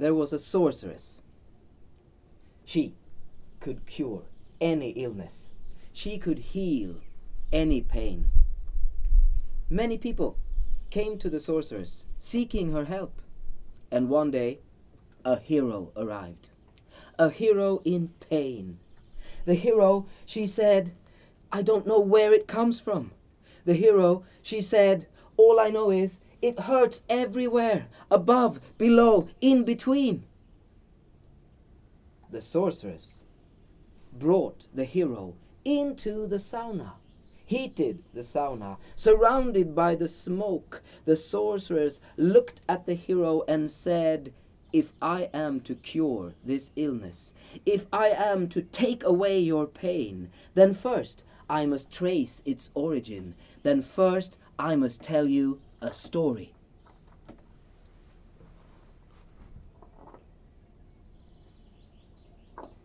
there was a sorceress. She could cure any illness. She could heal any pain. Many people came to the sorceress seeking her help. And one day, a hero arrived. A hero in pain. The hero, she said, I don't know where it comes from. The hero, she said, all I know is it hurts everywhere, above, below, in between. The sorceress brought the hero into the sauna, heated the sauna, surrounded by the smoke. The sorceress looked at the hero and said, if I am to cure this illness, if I am to take away your pain, then first I must trace its origin. Then first I must tell you a story.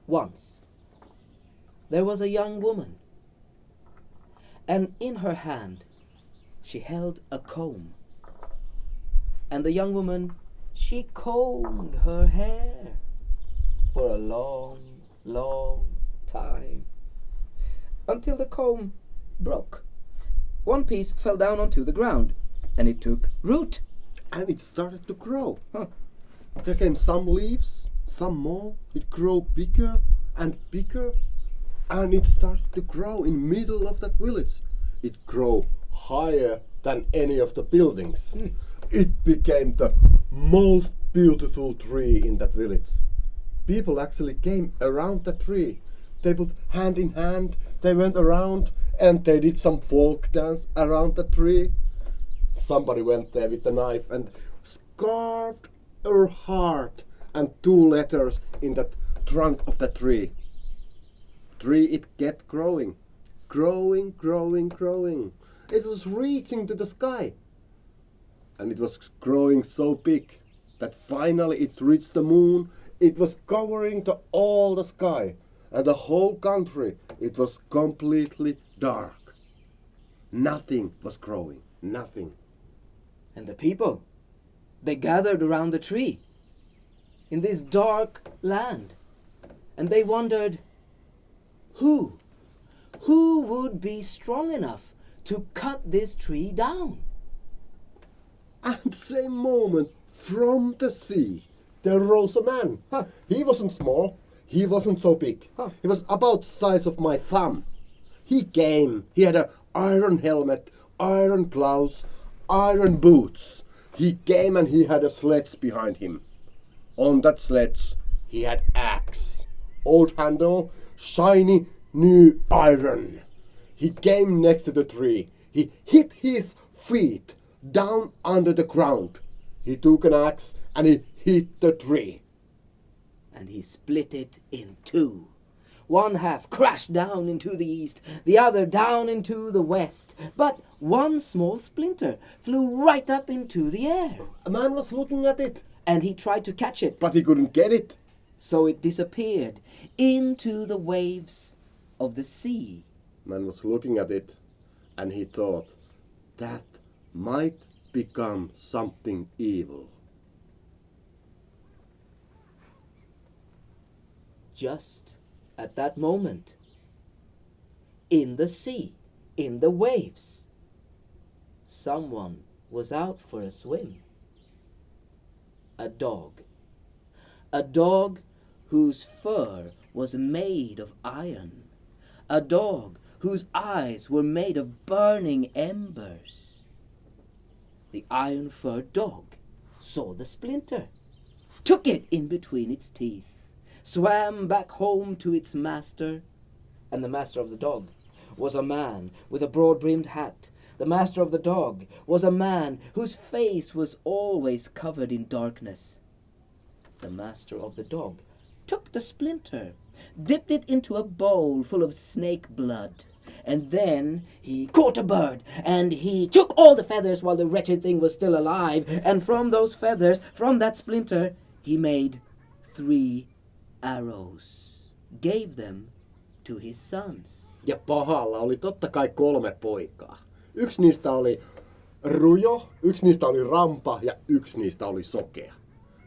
Once, there was a young woman, and in her hand she held a comb. And the young woman, she combed her hair for a long, long time, until the comb broke. One piece fell down onto the ground, and it took root. And it started to grow. There came some leaves, some more. It grew bigger and bigger, and it started to grow in middle of that village. It grew higher than any of the buildings. It became the most beautiful tree in that village. People actually came around the tree. They put hand in hand, they went around, and they did some folk dance around the tree. Somebody went there with a knife and carved her heart and 2 letters in the trunk of the tree. Tree, it kept growing. Growing, growing, growing. It was reaching to the sky. And it was growing so big that finally it reached the moon. It was covering all the sky. And the whole country, it was completely dark. Nothing was growing. Nothing. And the people, they gathered around the tree in this dark land. And they wondered, who would be strong enough to cut this tree down? At the same moment, from the sea, there rose a man. He wasn't small. He wasn't so big. He was about the size of my thumb. He came. He had an iron helmet, iron gloves, iron boots. He came and he had a sledge behind him. On that sledge, he had axe, old handle, shiny new iron. He came next to the tree. He hit his feet down under the ground. He took an axe and he hit the tree. And he split it in 2. One half crashed down into the east, the other down into the west. But one small splinter flew right up into the air. A man was looking at it. And he tried to catch it. But he couldn't get it. So it disappeared into the waves of the sea. Man was looking at it and he thought, that might become something evil. Just at that moment, in the sea, in the waves, someone was out for a swim. A dog. A dog whose fur was made of iron. A dog whose eyes were made of burning embers. The iron-furred dog saw the splinter, took it in between its teeth, swam back home to its master, and the master of the dog was a man with a broad-brimmed hat. The master of the dog was a man whose face was always covered in darkness. The master of the dog took the splinter, dipped it into a bowl full of snake blood, and then he caught a bird, and he took all the feathers while the wretched thing was still alive, and from those feathers, from that splinter, he made 3 arrows, gave them to his sons. Ja pahalla oli totta kai 3 poikaa. Yksi niistä oli rujo, yksi niistä oli rampa ja yksi niistä oli sokea.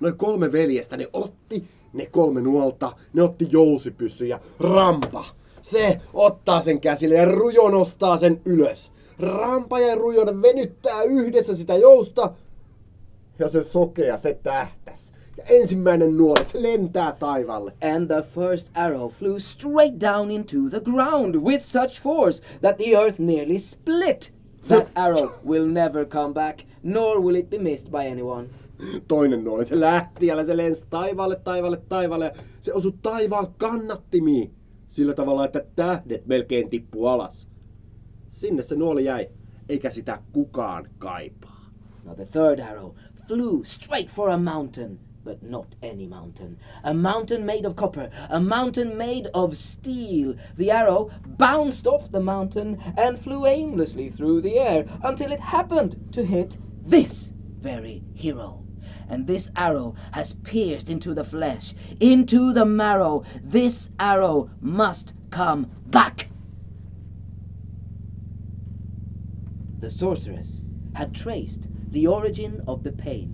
Noin 3 veljestä, ne otti ne 3 nuolta, ne otti jousipyssyn ja Rampa. Se ottaa sen käsille ja Rujo nostaa sen ylös. Rampa ja Rujo venyttää yhdessä sitä jousta ja se sokea, se tähtäs. Ja ensimmäinen nuoli, se lentää taivaalle. And the first arrow flew straight down into the ground with such force that the earth nearly split. That arrow will never come back, nor will it be missed by anyone. Toinen nuoli, se lähti ja se lensi taivaalle ja se osui taivaan kannattimiin. Sillä tavalla, että tähdet melkein tippuu alas. Sinne se nuoli jäi, eikä sitä kukaan kaipaa. Now the third arrow flew straight for a mountain, but not any mountain. A mountain made of copper, a mountain made of steel. The arrow bounced off the mountain and flew aimlessly through the air until it happened to hit this very hero. And this arrow has pierced into the flesh, into the marrow. This arrow must come back. The sorceress had traced the origin of the pain.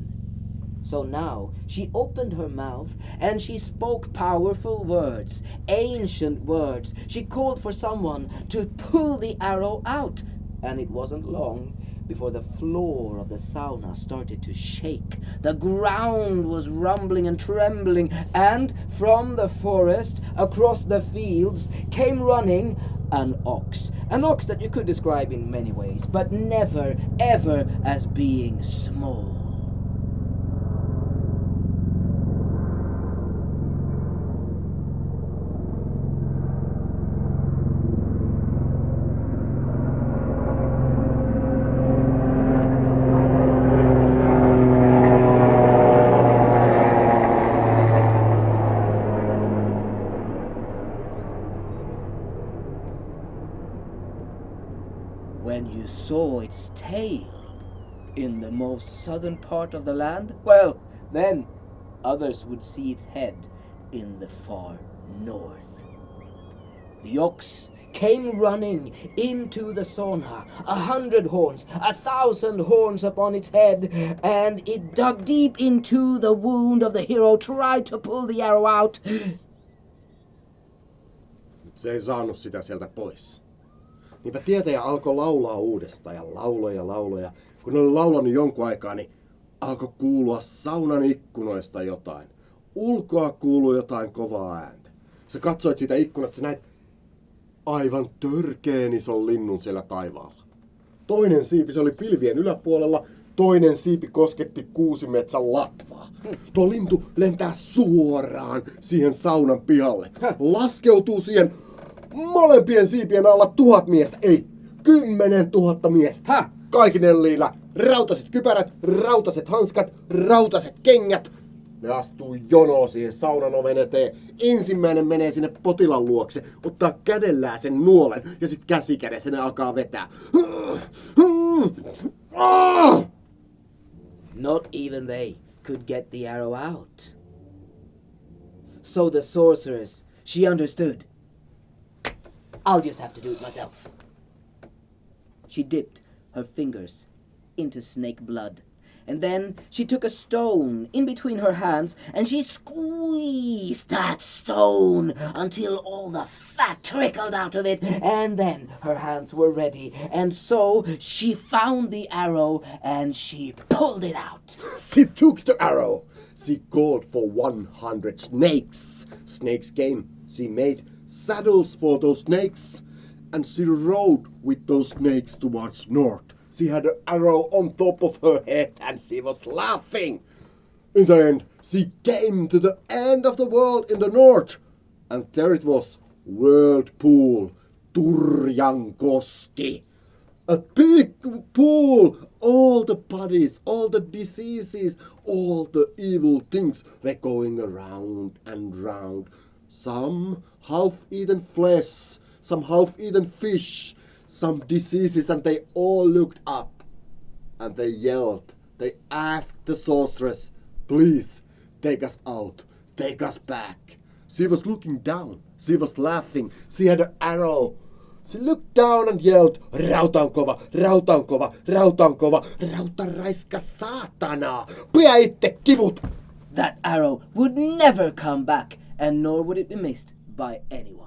So now she opened her mouth and she spoke powerful words, ancient words. She called for someone to pull the arrow out. And it wasn't long before the floor of the sauna started to shake. The ground was rumbling and trembling, and from the forest, across the fields, came running an ox. An ox that you could describe in many ways, but never, ever as being small. When you saw its tail in the most southern part of the land, well, then others would see its head in the far north. The ox came running into the sauna, 100 horns, 1,000 horns upon its head, and it dug deep into the wound of the hero, tried to pull the arrow out. Se ei saanut sitä sieltä pois. Niinpä tietäjä alkoi laulaa uudestaan ja lauloja. Kun ne oli laulanut jonkun aikaa, niin alkoi kuulua saunan ikkunoista jotain. Ulkoa kuului jotain kovaa ääntä. Sä katsoit siitä ikkunasta, sä näit aivan törkeen ison linnun siellä taivaalla. Toinen siipi, se oli pilvien yläpuolella, toinen siipi kosketti kuusimetsän latvaa. Tuo lintu lentää suoraan siihen saunan pihalle. Laskeutuu siihen molempien siipien alla 1000 miestä, ei 10 000 miestä. Kaikki niillä rautaset kypärät, rautaset hanskat, rautaset kengät. Ne astuu jonoon siihen saunan oven eteen. Ensimmäinen menee sinne potilaan luokse, ottaa kädellään sen nuolen ja sit käsikädessä ne alkaa vetää. Not even they could get the arrow out. So the sorceress, she understood. I'll just have to do it myself. She dipped her fingers into snake blood. And then she took a stone in between her hands and she squeezed that stone until all the fat trickled out of it. And then her hands were ready. And so she found the arrow and she pulled it out. She took the arrow. She called for 100 snakes. Snakes came. She made saddles for those snakes. And she rode with those snakes towards north. She had an arrow on top of her head and she was laughing. In the end, she came to the end of the world in the north. And there it was, Whirlpool, Turjankoski. A big pool. All the bodies, all the diseases, all the evil things were going around and round. Some half-eaten flesh, some half-eaten fish, some diseases, and they all looked up and they yelled. They asked the sorceress, please take us out, take us back. She was looking down, she was laughing, she had an arrow. She looked down and yelled, Rautankova, Rautankova, Rautankova, Rautaraiska saatana, pidä itse kivut! That arrow would never come back, and nor would it be missed by anyone.